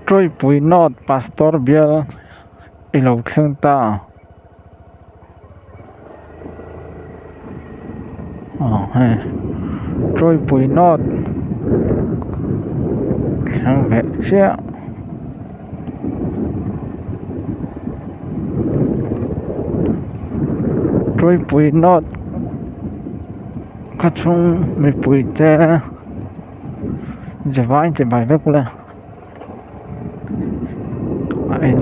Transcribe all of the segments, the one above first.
trôi bụi nốt pastor biel ilo khen ta hay trôi bụi nốt khen vẹt chia trôi bụi nốt các chung mấy bụi te giờ vãi thì bài vết lên anh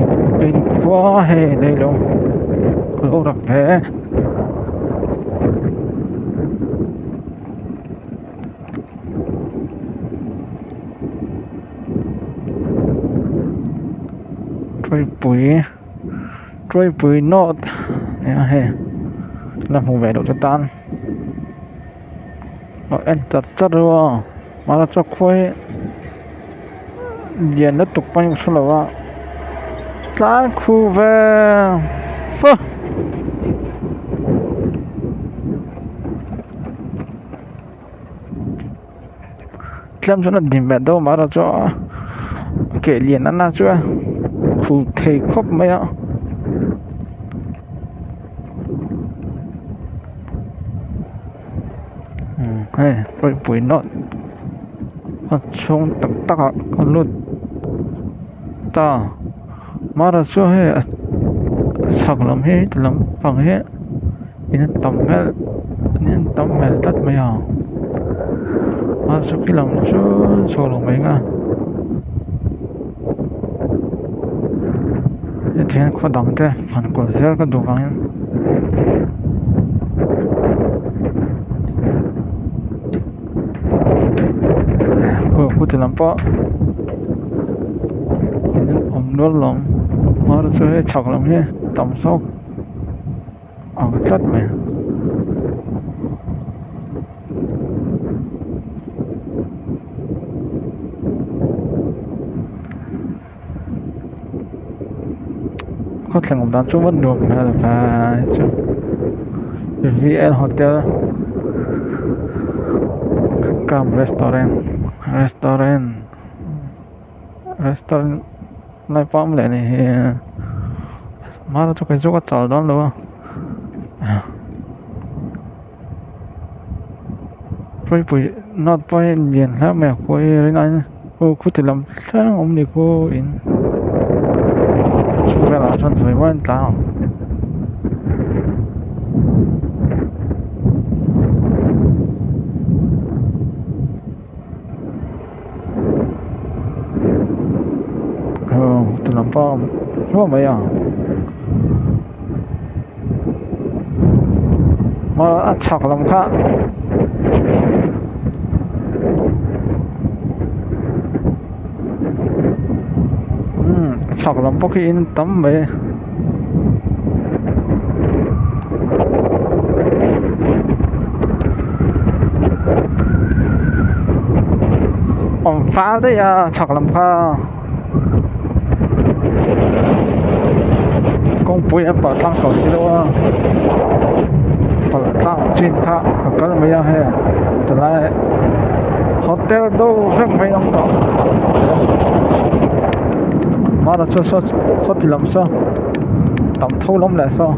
quá hay đây luôn cứ đặt vé trôi bụi nốt hay làm một vẻ độ cho tan anh chặt rồi mà nó cho quay điện nó tục bao nhiêu số là lá khu về phơ làm cho nó điểm về đâu mà nó cho kể liền nó chưa khu thầy khóc mấy ạ hay rồi bụi nốt chung tắc con luôn ta mà ra cho hết sạc lắm hết lắm bằng hết nên tầm mẹ tắt mày à mà cho cái lòng cho lòng mấy à thì anh có đóng thế phản của xe cái đồ vàng khu thì làm bao luôn lòng mà nó chơi chọc lắm nhé tầm sốc chất mày có thể ngủ đàn chung vẫn được hay là phải chứ VN Hotel Cam restaurant này phong lại này mà nó cho cái chỗ có chảo đó đúng không bụi nó bụi liền hết mẹ cô ấy nói cô thì làm sáng ông đi cô in chúng ta là chọn rồi quan tao từ làm bao số mấy à mà chọc làm khác chọc làm bao khi in tấm về ông phá đấy à chọc làm khác công bố em bảo tăng cầu xí đâu bảo tăng trên thang có là mấy anh hay từ lại hotel đâu rất mấy năm đó mà là số thì làm sao tầm thâu lắm lại sao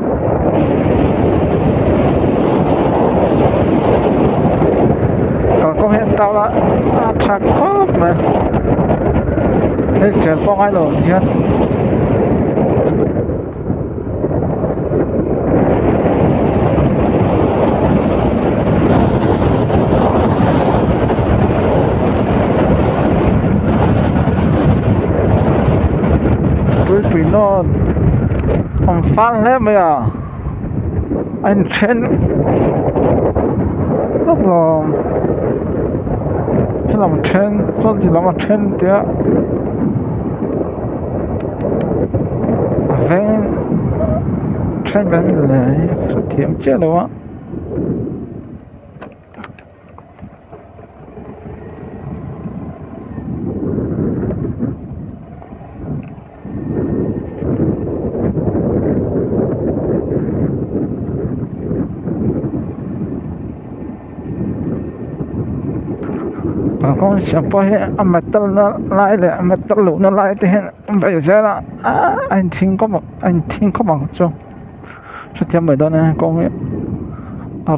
còn có hiện tao là chặt khóc mà hết chuyện phong ai rồi thiên nó còn phan hết bây giờ anh trên rất là hay làm trên số thì làm trên thì vẽ trên bên này tiệm chết đâu á con xem po he metal na lại le metal lu na lại te hen bây giờ là anh think có bằng cho thêm mấy đó nè con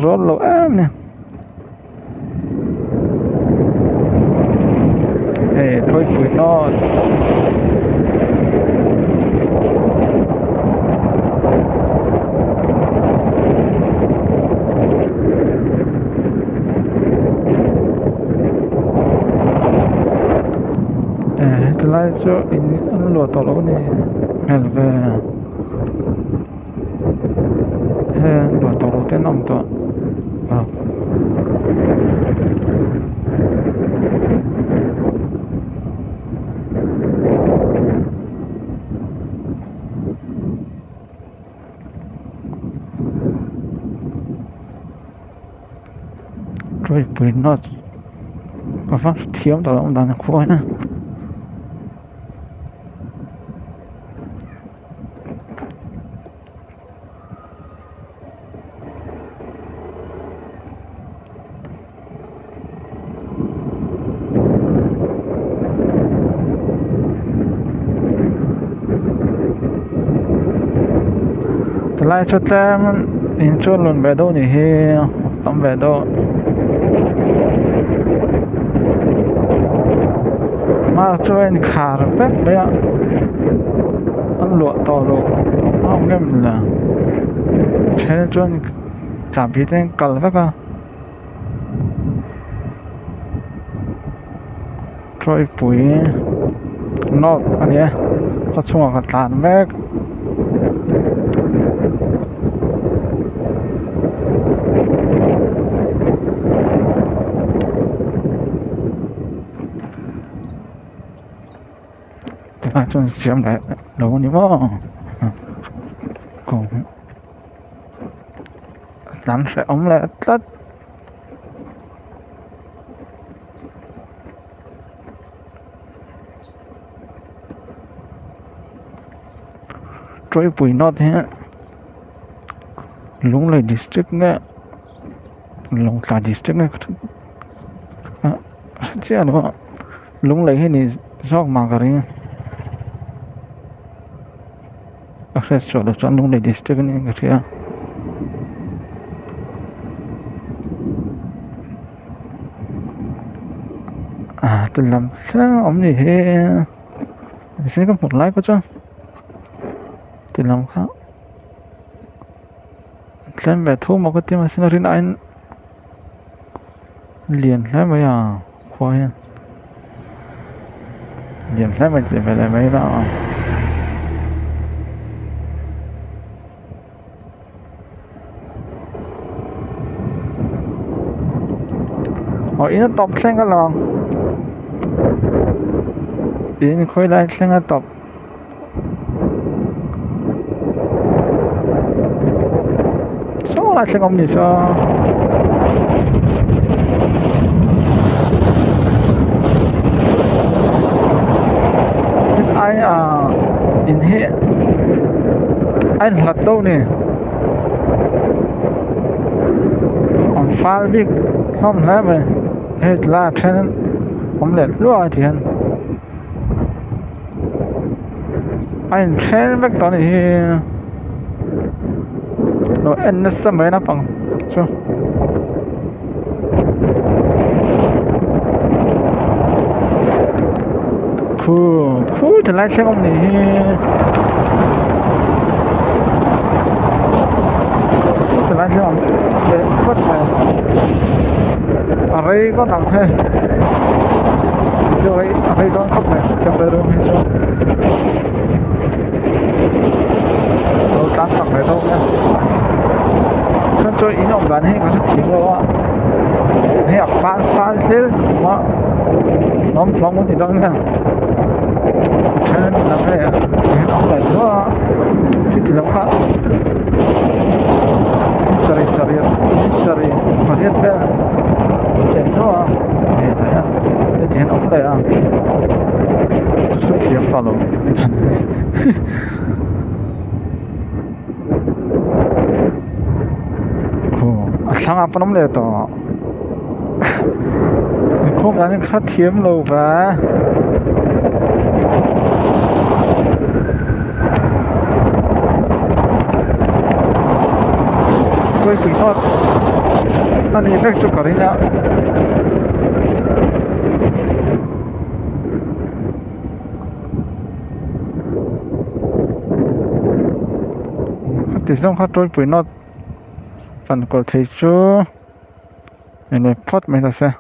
rồi lo em nè thôi quỷ nó lại cho anh lùa tàu lỗ này hẹn về lùa tàu lỗ tên ông tọa rồi bùi nó có phát thiếu tàu ông đang khối nè lại cho em in cho luôn về đâu thì tắm về đâu mà cho anh khá là phép bây giờ anh lụa tàu lụa ông em là thế cho anh chạm bị tên cần phép à rồi bụi nó anh nhé họ chung vào tàn phép 좀 지금 너무니 뭐 cũng đánh sẽ ông lại tất trôi bụi nó thế lúng lại district nè lúng cả district nè chứ là nó lúng lại cái này do mà cái access cho được chọn lúng lại district này cái gì từ làm sao ông gì he sẽ có một like có chứ từ làm khác lên về thu một cái tiếng mà xin riêng anh liền lên bây giờ khoai liền lên mình chỉ phải làm mấy đó hỏi nó tập sang cái lòng ini khối lại sang cái tập số lại sang ông gì sao anh in here anh lật đâu nè ông pha biết không lẽ vậy hết là trên ông lật luôn thì anh trên vách tàu này nó anh nó sẽ mấy nó bằng chưa khu thì lại xem ông này thì lại xem ông để phất này ở đây có thằng hay chơi ở đây có khóc này trong đây đâu hay sao đâu tán thằng này đâu nhá chơi ý ông đoán hay có thể thiếu đâu á hay là pha thế mà nó không thì đâu nha cho nên là cái ông lại nữa thì làm khác sorry phát hiện về để nữa để thấy à để thấy ông đây à xuất hiện vào luôn sang apa nom le to khúc anh khát thiếm lâu và tôi chỉ nói anh ấy biết cho cả đi nhá thì xong khát tôi chỉ nói phần của thầy chú này này phát mình là sao